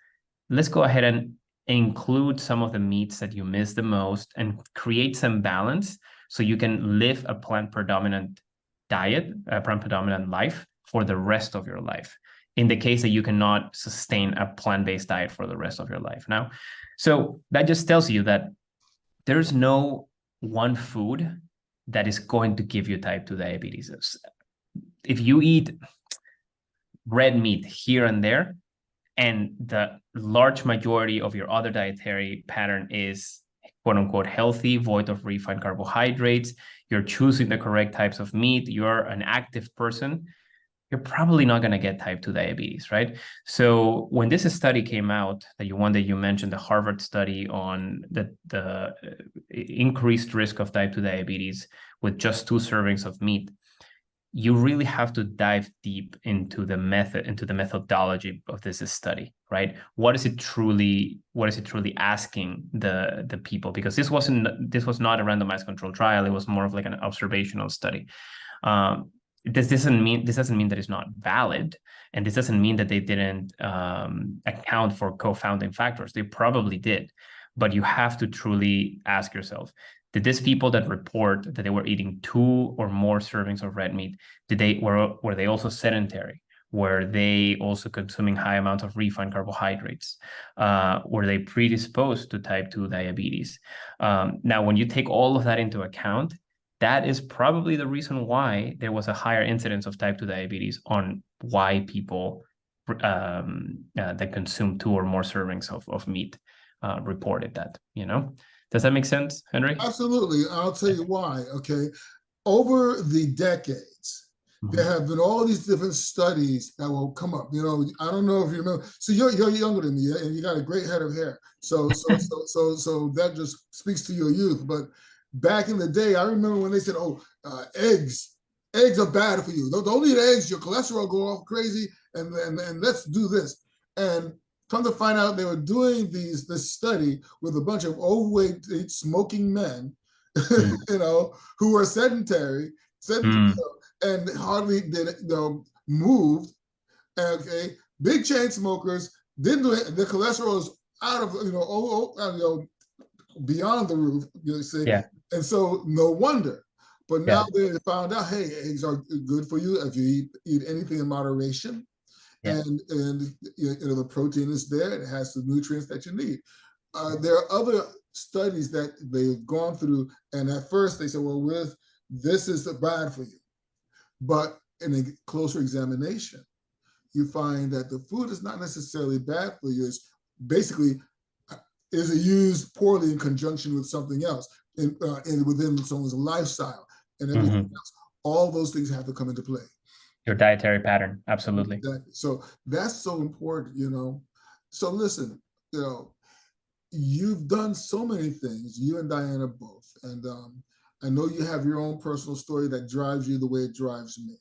S2: let's go ahead and include some of the meats that you miss the most and create some balance so you can live a plant predominant diet, a plant predominant life for the rest of your life, in the case that you cannot sustain a plant-based diet for the rest of your life. Now, so that just tells you that there's no one food that is going to give you type 2 diabetes. If you eat red meat here and there, and the large majority of your other dietary pattern is quote unquote healthy, void of refined carbohydrates, you're choosing the correct types of meat, you're an active person, you're probably not going to get type 2 diabetes, right? So when this study came out, that you mentioned, the Harvard study on the increased risk of type 2 diabetes with just 2 servings of meat, you really have to dive deep into the methodology of this study, right? What is it truly asking the people? Because this was not a randomized controlled trial. It was more of like an observational study. This doesn't mean that it's not valid, and this doesn't mean that they didn't account for co-founding factors. They probably did, but you have to truly ask yourself: did these people that report that they were eating 2 or more servings of red meat, were they also sedentary? Were they also consuming high amounts of refined carbohydrates? Were they predisposed to type 2 diabetes? Now, when you take all of that into account, that is probably the reason why there was a higher incidence of type 2 diabetes, on why people that consume 2 or more servings of meat reported that, you know? Does that make sense, Henry?
S1: Absolutely. I'll tell you why. Okay. Over the decades, there have been all these different studies that will come up. You know, I don't know if you remember. So you're younger than me, and you got a great head of hair. So that just speaks to your youth. But back in the day, I remember when they said, "Oh, eggs are bad for you. Don't eat eggs. Your cholesterol go off crazy, and let's do this." And come to find out, they were doing this study with a bunch of overweight, smoking men, you know, who were sedentary,
S2: Mm.
S1: And hardly did it, moved. Okay, big chain smokers didn't do it. The cholesterol is out of beyond the roof. You see,
S2: Yeah.
S1: and so no wonder. But now
S2: Yeah.
S1: they found out, hey, eggs are good for you if you eat anything in moderation,
S2: Yeah.
S1: and the protein is there. It has the nutrients that you need. There are other studies that they've gone through, and at first they said, well, this is bad for you. But in a closer examination, you find that the food is not necessarily bad for you. It's basically, is it used poorly in conjunction with something else within someone's lifestyle and everything else. All those things have to come into play.
S2: Your dietary pattern, absolutely.
S1: Exactly. So that's so important, So listen, you've done so many things, you and Diana both, and I know you have your own personal story that drives you the way it drives me.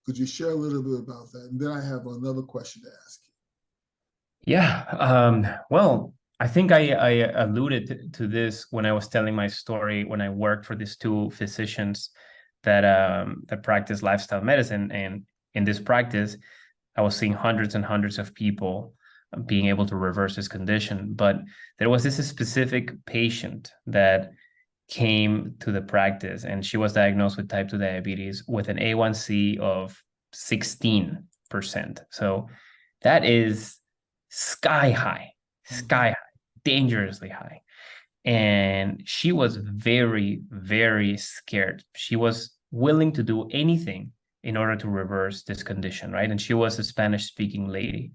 S1: Could you share a little bit about that? And then I have another question to ask you.
S2: Yeah. Well, I think I alluded to this when I was telling my story when I worked for these two physicians that practice lifestyle medicine. And in this practice, I was seeing hundreds and hundreds of people being able to reverse this condition. But there was this specific patient that came to the practice, and she was diagnosed with type 2 diabetes with an A1C of 16%. So that is sky high, dangerously high. And she was very, very scared. She was willing to do anything in order to reverse this condition, right? And she was a Spanish-speaking lady.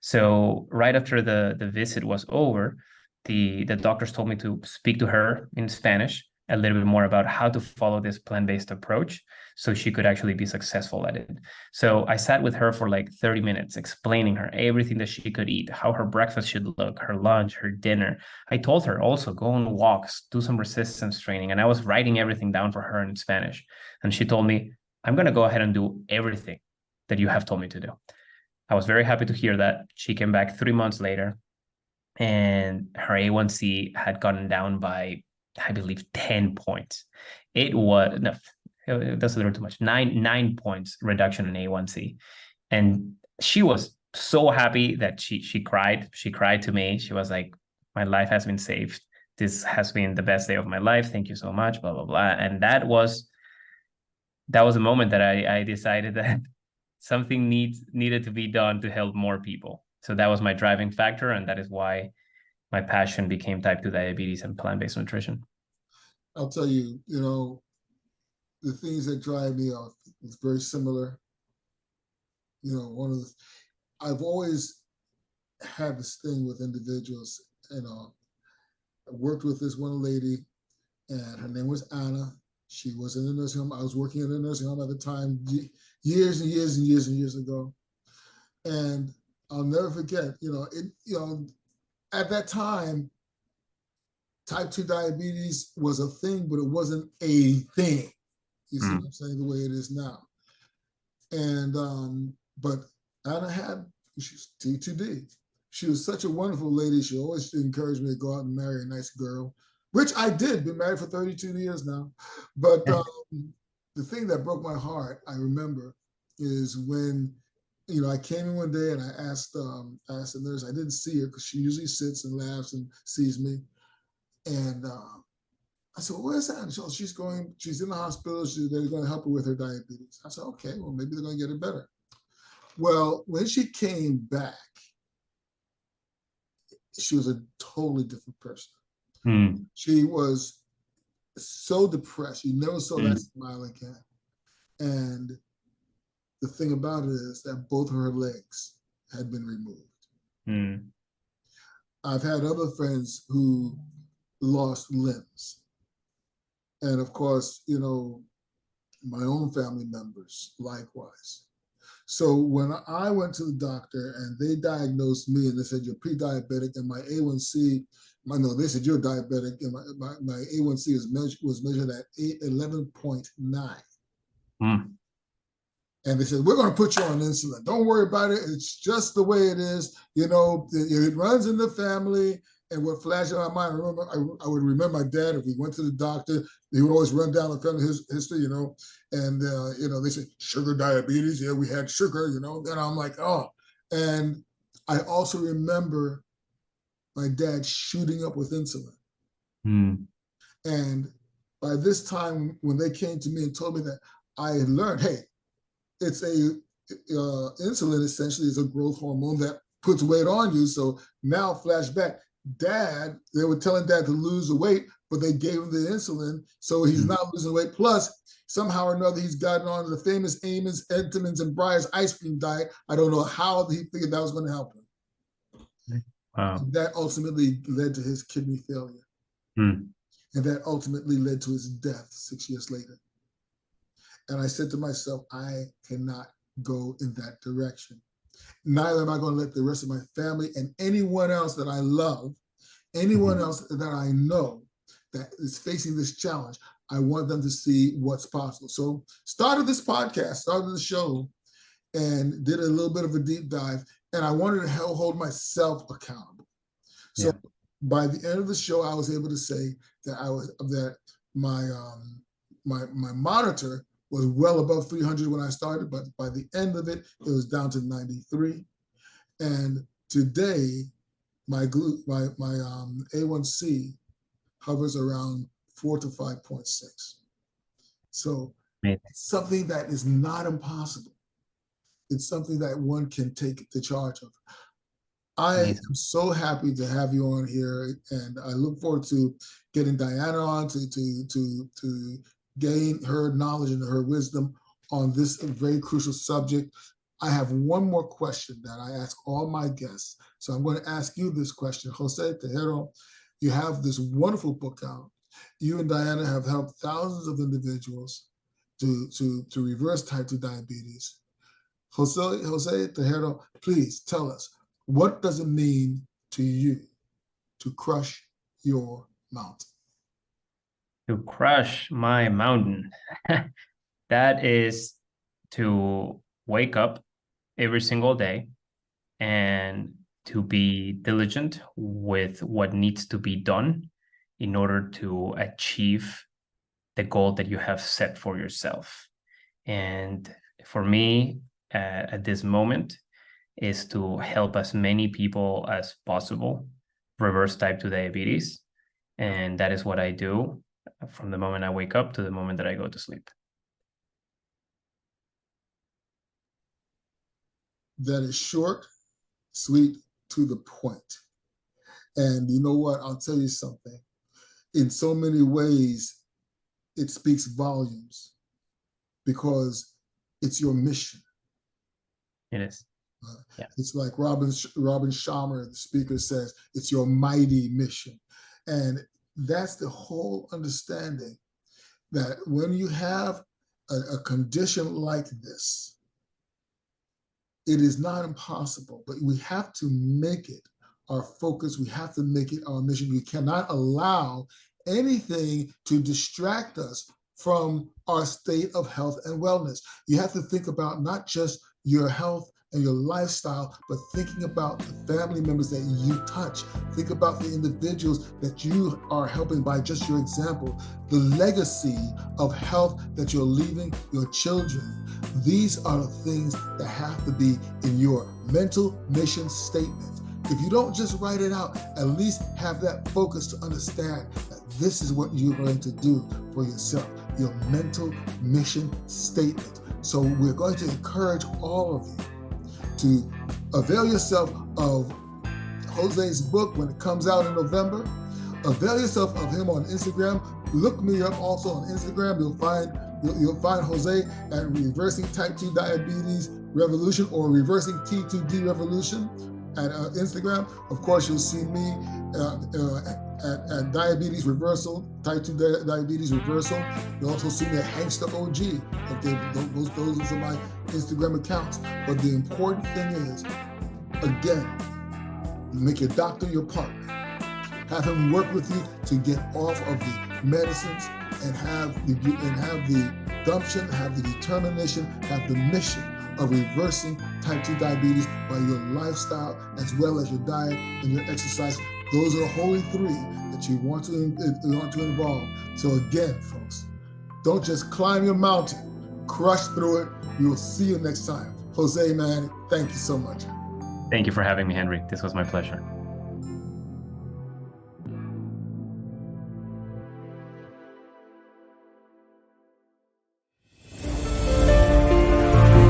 S2: So right after the visit was over, the doctors told me to speak to her in Spanish a little bit more about how to follow this plant-based approach so she could actually be successful at it. So I sat with her for like 30 minutes, explaining her everything that she could eat, how her breakfast should look, her lunch, her dinner. I told her also go on walks, do some resistance training, and I was writing everything down for her in Spanish. And she told me, I'm going to go ahead and do everything that you have told me to do. I was very happy to hear that. She came back 3 months later, and her A1C had gotten down by, I believe, 10 points. It was, no, that's a little too much, 9 points reduction in A1C. And she was so happy that she cried. She cried to me. She was like, my life has been saved. This has been the best day of my life. Thank you so much, blah, blah, blah. And that was a moment that I decided that something needed to be done to help more people. So that was my driving factor, and that is why my passion became type 2 diabetes and plant-based nutrition.
S1: I'll tell you, the things that drive me are very similar. I've always had this thing with individuals, I worked with this one lady, and her name was Anna. She was in the nursing home. I was working in the nursing home at the time, years and years and years and years ago. And I'll never forget, at that time, type 2 diabetes was a thing, but it wasn't a thing. You see what I'm saying? The way it is now. And, but Anna had, she's T2D. She was such a wonderful lady. She always encouraged me to go out and marry a nice girl, which I did. Been married for 32 years now. But the thing that broke my heart, I remember, is when, I came in one day and I asked the nurse, I didn't see her because she usually sits and laughs and sees me. And I said, well, where's that? She's in the hospital. They're going to help her with her diabetes. I said, okay, well, maybe they're going to get it better. Well, when she came back, she was a totally different person. She was so depressed. You never saw that smile again. And the thing about it is that both of her legs had been removed. I've had other friends who lost limbs. And of course, my own family members likewise. So when I went to the doctor and they diagnosed me and they said, you're pre-diabetic, and my A1C, they said you're diabetic, and my A1C was measured at 11.9. And they said, we're going to put you on insulin. Don't worry about it. It's just the way it is. It runs in the family. And what flashed in my mind, I would remember my dad, if we went to the doctor, he would always run down the family history, and, they said, sugar diabetes. Yeah, we had sugar, and I'm like, oh. And I also remember my dad shooting up with insulin.
S2: Mm.
S1: And by this time, when they came to me and told me that, I had learned, hey, it's insulin essentially is a growth hormone that puts weight on you. So now flashback, they were telling dad to lose the weight, but they gave him the insulin. So he's not losing weight. Plus, somehow or another, he's gotten on the famous Amos, Entenmann's, and Breyer's ice cream diet. I don't know how he figured that was going to help him.
S2: Wow.
S1: And that ultimately led to his kidney failure.
S2: Mm.
S1: And that ultimately led to his death 6 years later. And I said to myself, I cannot go in that direction. Neither am I going to let the rest of my family and anyone else that I love, anyone else that I know that is facing this challenge, I want them to see what's possible. So started this podcast, started the show, and did a little bit of a deep dive. And I wanted to hold myself accountable. So by the end of the show, I was able to say that my monitor was well above 300 when I started, but by the end of it, it was down to 93. And today, my A1C hovers around 4 to 5.6. So it's something that is not impossible. It's something that one can take the charge of. I am so happy to have you on here, and I look forward to getting Diana on to gain her knowledge and her wisdom on this very crucial subject. I have one more question that I ask all my guests. So I'm going to ask you this question. Jose Tejero, you have this wonderful book out. You and Diana have helped thousands of individuals to reverse type 2 diabetes. Jose Tejero, please tell us, what does it mean to you to crush your mountain?
S2: To crush my mountain. That is to wake up every single day and to be diligent with what needs to be done in order to achieve the goal that you have set for yourself. And for me, at this moment, is to help as many people as possible reverse type 2 diabetes. And that is what I do from the moment I wake up to the moment that I go to sleep.
S1: That is short, sweet, to the point. And you know what? I'll tell you something. In so many ways, it speaks volumes because it's your mission.
S2: It is.
S1: It's like Robin Sharma, the speaker, says, it's your mighty mission. And that's the whole understanding, that when you have a condition like this, it is not impossible, but we have to make it our focus. We have to make it our mission. We cannot allow anything to distract us from our state of health and wellness. You have to think about not just your health and your lifestyle, but thinking about the family members that you touch. Think about the individuals that you are helping by just your example, the legacy of health that you're leaving your children. These are the things that have to be in your mental mission statement. If you don't just write it out, at least have that focus to understand that this is what you're going to do for yourself, your mental mission statement. So we're going to encourage all of you to avail yourself of Jose's book when it comes out in November. Avail yourself of him on Instagram. Look me up also on Instagram. You'll find Jose at Reversing Type 2 Diabetes Revolution or Reversing T2D Revolution at Instagram. Of course, you'll see me at Diabetes Reversal, Type 2 Diabetes Reversal. You'll also see me at Hankster OG. Okay, those are my Instagram accounts. But the important thing is, again, make your doctor your partner. Have him work with you to get off of the medicines and have the gumption, have the determination, have the mission of reversing type 2 diabetes by your lifestyle as well as your diet and your exercise. Those are the holy three that you want to involve. So again, folks, don't just climb your mountain, crush through it. We will see you next time. Jose, man, thank you so much.
S2: Thank you for having me, Henry. This was my pleasure.